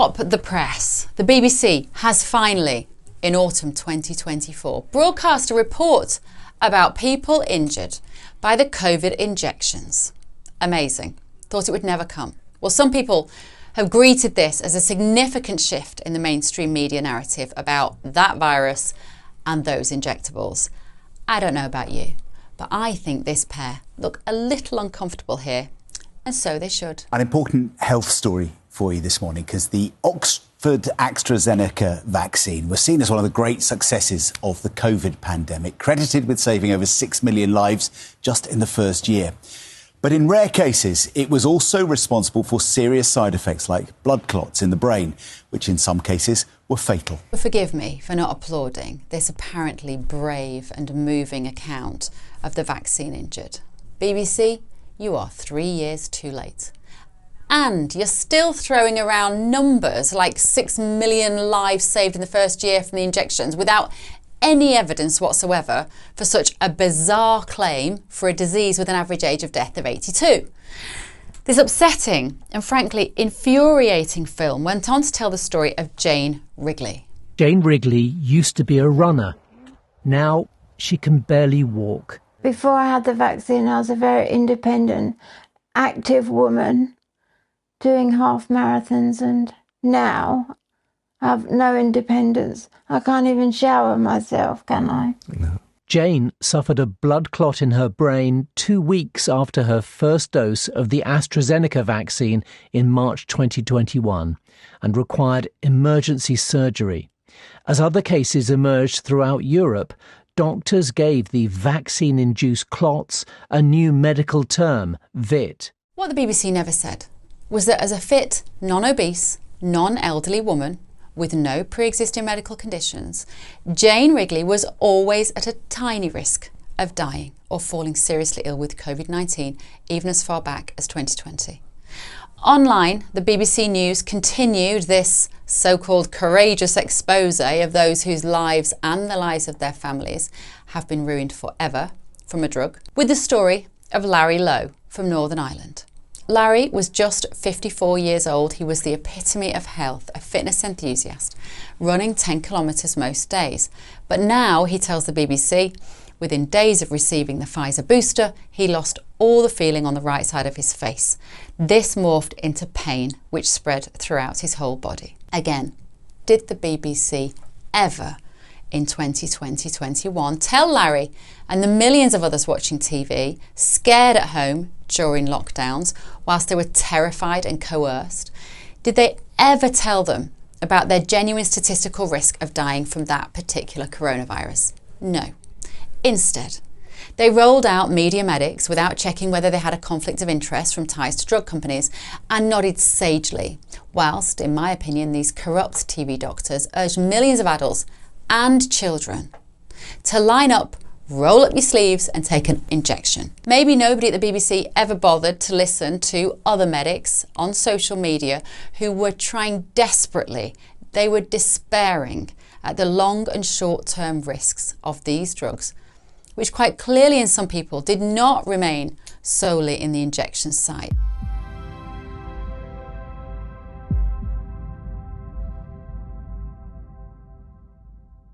Stop the press. The BBC has finally, in autumn 2024, broadcast a report about people injured by the COVID injections. Amazing. Thought it would never come. Well, some people have greeted this as a significant shift in the mainstream media narrative about that virus and those injectables. I don't know about you, but I think this pair look a little uncomfortable here, and so they should. An important health story for you this morning, because the Oxford AstraZeneca vaccine was seen as one of the great successes of the COVID pandemic, credited with saving over 6 million lives just in the first year. But in rare cases, it was also responsible for serious side effects like blood clots in the brain, which in some cases were fatal. Forgive me for not applauding this apparently brave and moving account of the vaccine injured. BBC, you are 3 years too late. And you're still throwing around numbers like 6 million lives saved in the first year from the injections without any evidence whatsoever for such a bizarre claim for a disease with an average age of death of 82. This upsetting and frankly infuriating film went on to tell the story of Jane Wrigley. Jane Wrigley used to be a runner. Now she can barely walk. Before I had the vaccine, I was a very independent, active woman doing half marathons, and now I have no independence. I can't even shower myself, can I? No. Jane suffered a blood clot in her brain 2 weeks after her first dose of the AstraZeneca vaccine in March 2021 and required emergency surgery. As other cases emerged throughout Europe, doctors gave the vaccine-induced clots a new medical term, VIT. What the BBC never said was that as a fit, non-obese, non-elderly woman with no pre-existing medical conditions, Jane Wrigley was always at a tiny risk of dying or falling seriously ill with COVID-19, even as far back as 2020. Online, the BBC News continued this so-called courageous expose of those whose lives and the lives of their families have been ruined forever from a drug, with the story of Larry Lowe from Northern Ireland. Larry was just 54 years old. He was the epitome of health, a fitness enthusiast, running 10 kilometres most days. But now, he tells the BBC, within days of receiving the Pfizer booster, he lost all the feeling on the right side of his face. This morphed into pain, which spread throughout his whole body. Again, did the BBC ever, in 2020-21, tell Larry and the millions of others watching TV, scared at home during lockdowns, whilst they were terrified and coerced, did they ever tell them about their genuine statistical risk of dying from that particular coronavirus? No. Instead, they rolled out media medics without checking whether they had a conflict of interest from ties to drug companies and nodded sagely, whilst, in my opinion, these corrupt TV doctors urged millions of adults and children to line up, roll up your sleeves and take an injection. Maybe nobody at the BBC ever bothered to listen to other medics on social media who were trying desperately, they were despairing at the long and short-term risks of these drugs, which quite clearly in some people did not remain solely in the injection site.